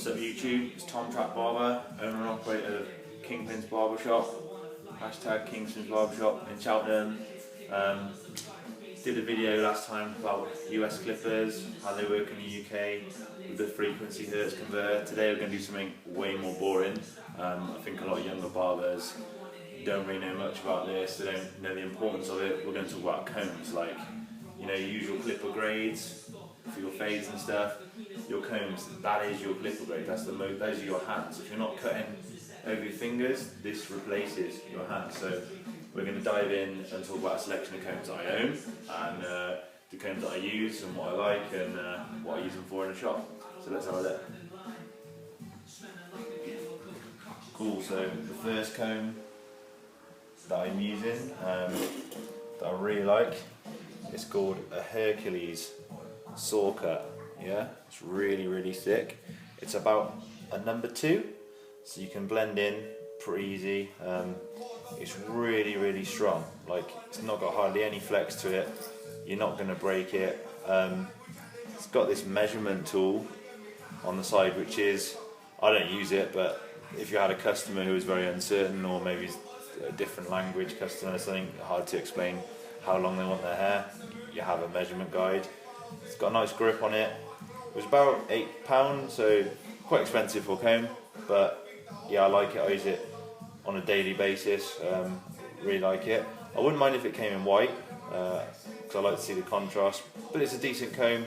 What's up YouTube, it's Tom Barber, owner and operator of Kingpin's Barbershop, hashtag Kingston's Barbershop in Cheltenham. Did a video last time about US clippers, how they work in the UK with the frequency hertz converter. Today we're going to do something way more boring. I think a lot of younger barbers don't really know much about this, they don't know the importance of it. We're going to talk about combs, like your usual clipper grades for your fades and stuff. Your combs, that is your clipper grade, those are your hands. If you're not cutting over your fingers, this replaces your hands. So we're going to dive in and talk about a selection of combs that I own, and the combs that I use and what I like and what I use them for in the shop. So let's have a look. Cool, so the first comb that I'm using, that I really like, it's called a Hercules saw cut. Yeah, it's really thick. It's about a number 2, so you can blend in pretty easy. It's really strong. Like, it's not got hardly any flex to it. You're not going to break it. It's got this measurement tool on the side, which is, I don't use it, but if you had a customer who was very uncertain, or maybe a different language customer, something hard to explain how long they want their hair, you have a measurement guide. It's got a nice grip on it. It was about £8, so quite expensive for a comb, but yeah, I like it. I use it on a daily basis. Really like it. I wouldn't mind if it came in white, because I like to see the contrast, but it's a decent comb.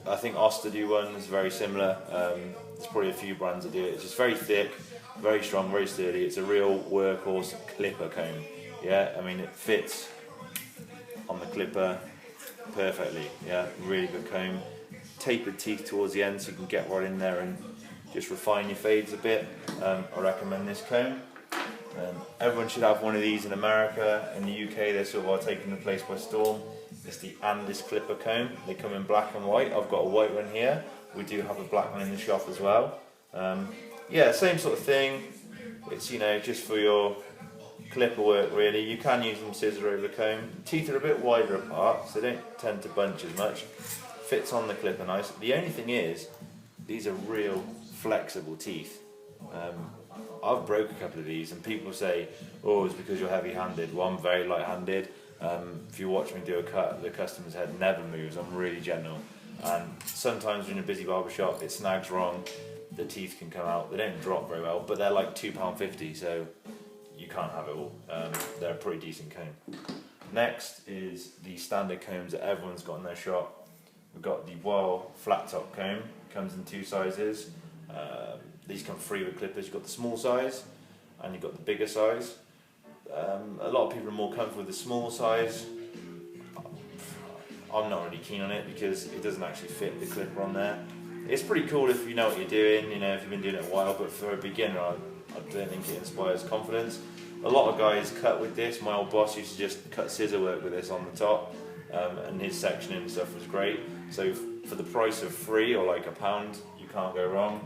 I think Oster do one that's very similar. There's probably a few brands that do it. It's just very thick, very strong, very sturdy. It's a real workhorse clipper comb. Yeah, I mean, it fits on the clipper perfectly. Yeah, really good comb. Tapered teeth towards the end, so you can get right in there and just refine your fades a bit. I recommend this comb. Everyone should have one of these in America. In the UK, they're sort of taking the place by storm. It's the Andis clipper comb. They come in black and white. I've got a white one here. We do have a black one in the shop as well. Yeah, same sort of thing. It's just for your clipper work really. You can use them scissor over comb. Teeth are a bit wider apart, so they don't tend to bunch as much. Fits on the clipper nice. The only thing is, these are real flexible teeth. I've broke a couple of these and people say, oh, it's because you're heavy-handed. Well, I'm very light-handed. If you watch me do a cut, the customer's head never moves. I'm really gentle. And sometimes when you're in a busy barbershop, it snags wrong, the teeth can come out. They don't drop very well, but they're like £2.50, so you can't have it all. They're a pretty decent comb. Next is the standard combs that everyone's got in their shop. We've got the Weil flat top comb. Comes in 2 sizes. These come free with clippers. You've got the small size and you've got the bigger size. A lot of people are more comfortable with the small size. I'm not really keen on it because it doesn't actually fit the clipper on there. It's pretty cool if you know what you're doing, if you've been doing it a while, but for a beginner, I don't think it inspires confidence. A lot of guys cut with this. My old boss used to just cut scissor work with this on the top, and his sectioning and stuff was great. So for the price of 3 or like £1, you can't go wrong.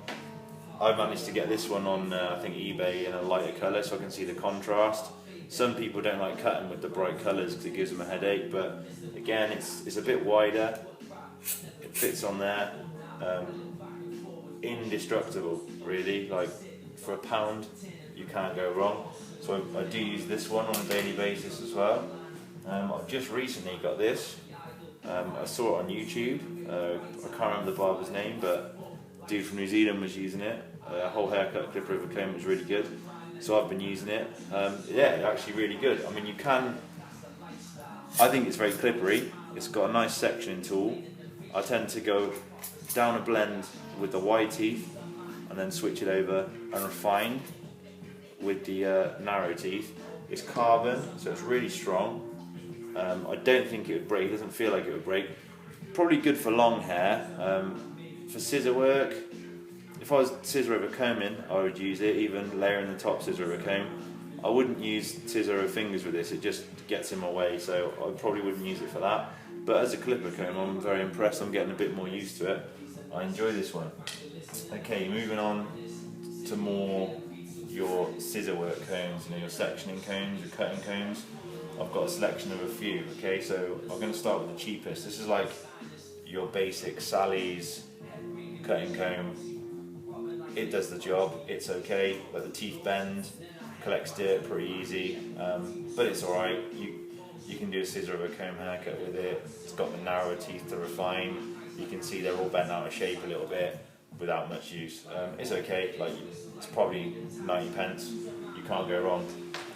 I managed to get this one on I think eBay in a lighter colour so I can see the contrast. Some people don't like cutting with the bright colours because it gives them a headache, but again, it's a bit wider. It fits on there. Indestructible, really. Like, for £1, you can't go wrong. So I do use this one on a daily basis as well. I've just recently got this. I saw it on YouTube. I can't remember the barber's name, but a dude from New Zealand was using it. A whole haircut clipper over comb was really good. So I've been using it. Yeah, actually really good. I mean, I think it's very clippery. It's got a nice sectioning tool. I tend to go down a blend with the wide teeth and then switch it over and refine with the narrow teeth. It's carbon, so it's really strong. I don't think it would break. It doesn't feel like it would break. Probably good for long hair. For scissor work, if I was scissor over combing, I would use it, even layering the top scissor over comb. I wouldn't use scissor over fingers with this, it just gets in my way, so I probably wouldn't use it for that. But as a clipper comb, I'm very impressed. I'm getting a bit more used to it. I enjoy this one. Okay, moving on to more your scissor work combs, your sectioning combs, your cutting combs. I've got a selection of a few. Okay, so I'm going to start with the cheapest. This is like your basic Sally's cutting comb. it does the job. It's okay. Like the teeth bend, collects dirt pretty easy, but it's alright. You can do a scissor over comb haircut with it. It's got the narrower teeth to refine. You can see they're all bent out of shape a little bit without much use. It's okay. Like it's probably 90 pence. You can't go wrong.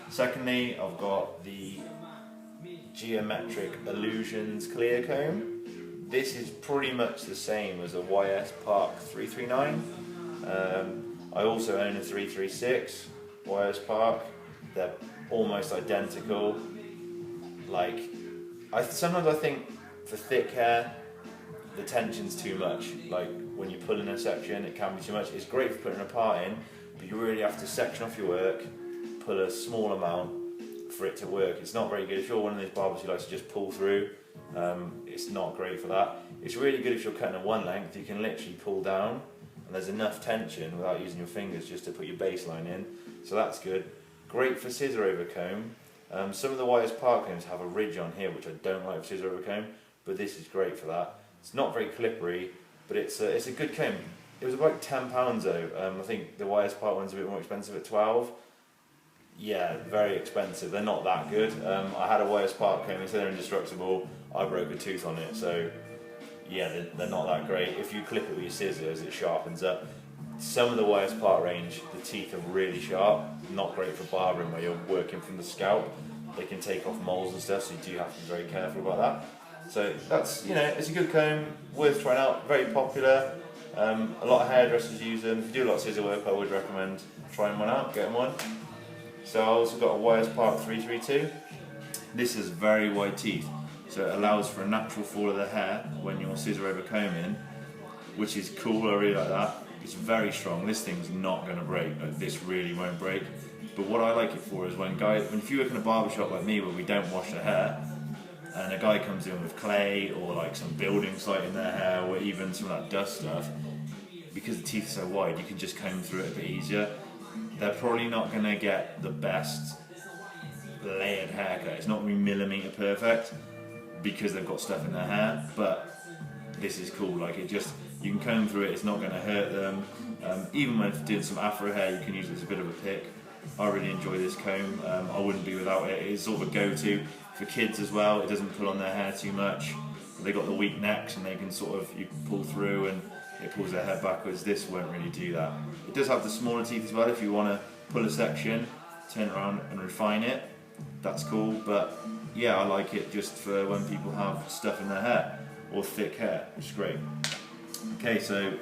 Secondly, I've got the Geometric Illusions clear comb. This is pretty much the same as a YS Park 339. I also own a 336 YS Park. They're almost identical. Like, sometimes I think for thick hair, the tension's too much. Like when you pull in a section, it can be too much. It's great for putting a part in, but you really have to section off your work, pull a small amount for it to work. It's not very good if you're one of those barbers who likes to just pull through. It's not great for that. It's really good if you're cutting at one length. You can literally pull down and there's enough tension without using your fingers just to put your baseline in, so that's good. Great for scissor over comb. Some of the YS Park combs have a ridge on here which I don't like for scissor over comb, but this is great for that. It's not very clippery, but it's a good comb. It was about £10 though. I think the YS Park one's a bit more expensive at 12. Yeah, very expensive. They're not that good. I had a YS Park comb, they said they're indestructible. I broke a tooth on it, so yeah, they're not that great. If you clip it with your scissors, it sharpens up. Some of the YS Park range, the teeth are really sharp. Not great for barbering where you're working from the scalp. They can take off moles and stuff, so you do have to be very careful about that. So that's, it's a good comb, worth trying out, very popular. A lot of hairdressers use them. If you do a lot of scissor work, I would recommend trying one out, getting one. So I also got a YS Park 332. This has very wide teeth, so it allows for a natural fall of the hair when you're scissor over combing, which is cool. I really like that. It's very strong. This thing's not going to break. Like, this really won't break. But what I like it for is if you work in a barber shop like me where we don't wash the hair, and a guy comes in with clay or like some building site in their hair or even some of that dust stuff, because the teeth are so wide, you can just comb through it a bit easier. They're probably not going to get the best layered haircut. It's not going to be millimetre perfect because they've got stuff in their hair, but this is cool. Like you can comb through it, it's not going to hurt them. Even when doing some afro hair, you can use it as a bit of a pick. I really enjoy this comb. I wouldn't be without it. It's sort of a go-to for kids as well. It doesn't pull on their hair too much. They got the weak necks and they can you can pull through and it pulls their hair backwards. This won't really do that. It does have the smaller teeth as well. If you want to pull a section, turn it around and refine it, that's cool. But yeah, I like it just for when people have stuff in their hair or thick hair, which is great. Okay, so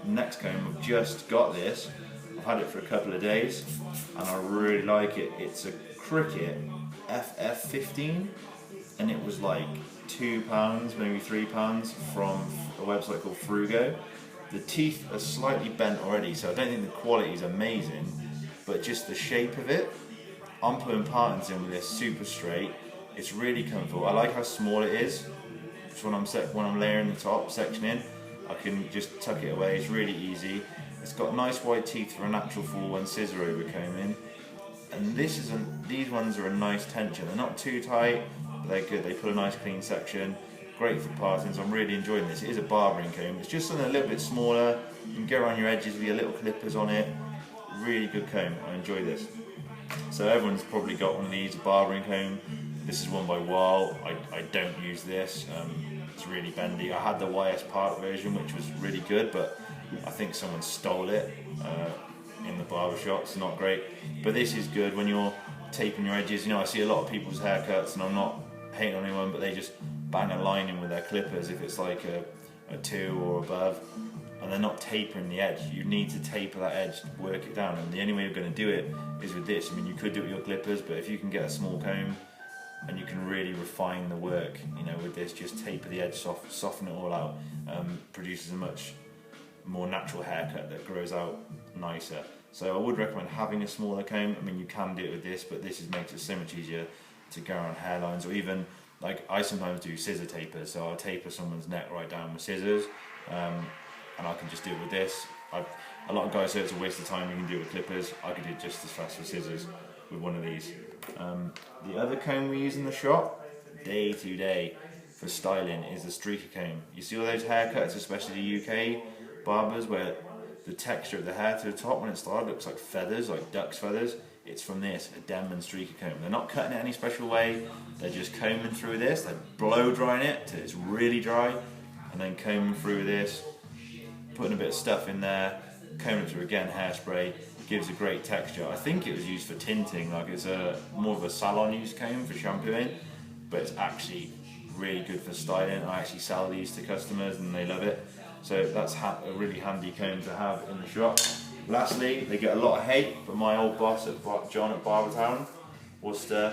next comb, I've just got this. I've had it for a couple of days and I really like it. It's a Cricket FF15 and it was like £2, maybe £3 from a website called Frugo. The teeth are slightly bent already, so I don't think the quality is amazing, but just the shape of it. I'm putting partings in with this super straight. It's really comfortable. I like how small it is. So when I'm layering the top section in, I can just tuck it away. It's really easy. It's got nice wide teeth for a natural fall when scissor over combing. And these ones are a nice tension. They're not too tight, but they're good. They put a nice clean section. Great for partings. I'm really enjoying this. It is a barbering comb. It's just something a little bit smaller. You can go around your edges with your little clippers on it. Really good comb. I enjoy this. So everyone's probably got one of these, a barbering comb. This is one by Wahl. I don't use this. It's really bendy. I had the YS Park version, which was really good, but I think someone stole it in the barber shop. It's not great. But this is good when you're taping your edges. I see a lot of people's haircuts, and I'm not hating on anyone, but they just bang a line in with their clippers if it's like a 2 or above, and they're not tapering the edge. You need to taper that edge to work it down, and the only way you're going to do it is with this. I mean, you could do it with your clippers, but if you can get a small comb and you can really refine the work, with this, just taper the edge, soften it all out, produces a much more natural haircut that grows out nicer. So I would recommend having a smaller comb. I mean, you can do it with this, but this makes it so much easier to go around hairlines, or even like I sometimes do scissor tapers. So I'll taper someone's neck right down with scissors, and I can just do it with this. A lot of guys say it's a waste of time. You can do it with clippers. I could do it just as fast with scissors with one of these. The other comb we use in the shop, day to day, for styling is the streaker comb. You see all those haircuts, especially the UK barbers, where the texture of the hair to the top when it started looks like feathers, like duck's feathers. It's from this, a Denman streaker comb. They're not cutting it any special way, they're just combing through this, they're blow drying it till it's really dry, and then combing through this, putting a bit of stuff in there, combing it through again, hairspray, gives a great texture. I think it was used for tinting, like it's a more of a salon use comb for shampooing, but it's actually really good for styling. I actually sell these to customers and they love it. So that's a really handy comb to have in the shop. Lastly, they get a lot of hate, but my old boss, John at Barber, Worcester,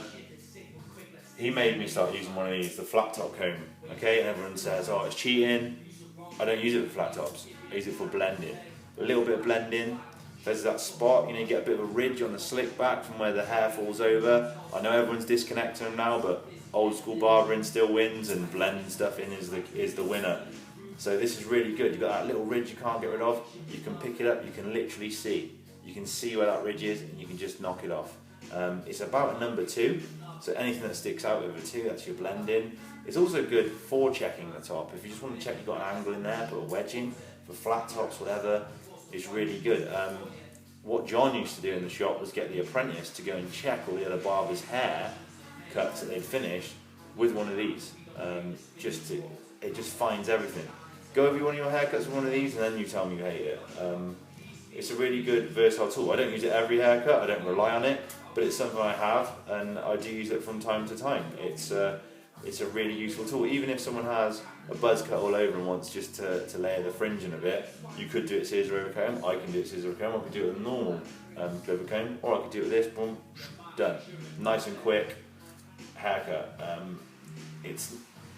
he made me start using one of these, the flat top comb. Okay, and everyone says, oh, it's cheating. I don't use it for flat tops. I use it for blending. A little bit of blending. If there's that spot, you get a bit of a ridge on the slick back from where the hair falls over. I know everyone's disconnecting them now, but old school barbering still wins, and blending stuff in is the winner. So this is really good. You've got that little ridge you can't get rid of. You can pick it up, you can literally see. You can see where that ridge is and you can just knock it off. It's about a number 2, so anything that sticks out over 2, that's your blending. It's also good for checking the top. If you just want to check you've got an angle in there, put a wedge in for flat tops, whatever, it's really good. What John used to do in the shop was get the apprentice to go and check all the other barbers' hair cuts that they'd finished with one of these. It just finds everything. Go over one of your haircuts with one of these and then you tell me you hate it. It's a really good versatile tool. I don't use it every haircut, I don't rely on it, but it's something I have and I do use it from time to time. It's a really useful tool. Even if someone has a buzz cut all over and wants just to layer the fringe in a bit, you could do it scissor over comb, I can do it scissor over comb, I could do it with a normal clever comb, or I could do it with this, boom, done. Nice and quick haircut.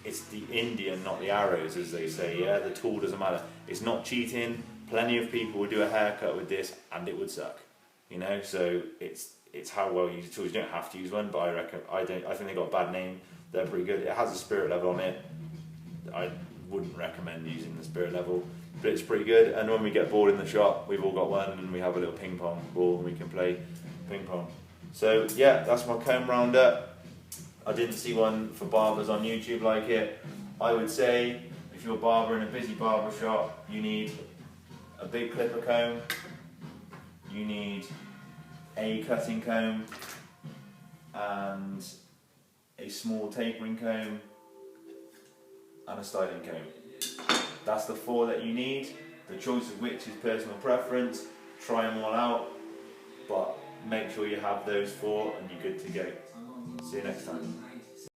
It's the Indian, not the arrows, as they say, yeah? The tool doesn't matter. It's not cheating. Plenty of people would do a haircut with this and it would suck, so it's how well you use the tools. You don't have to use one, but I think they got a bad name. They're pretty good. It has a spirit level on it. I wouldn't recommend using the spirit level, but it's pretty good. And when we get bored in the shop, we've all got one and we have a little ping pong ball and we can play ping pong. So yeah, that's my comb roundup. I didn't see one for barbers on YouTube like it. I would say if you're a barber in a busy barber shop, you need a big clipper comb, you need a cutting comb and a small tapering comb and a styling comb. That's the 4 that you need. The choice of which is personal preference. Try them all out, but make sure you have those 4 and you're good to go. See you next time.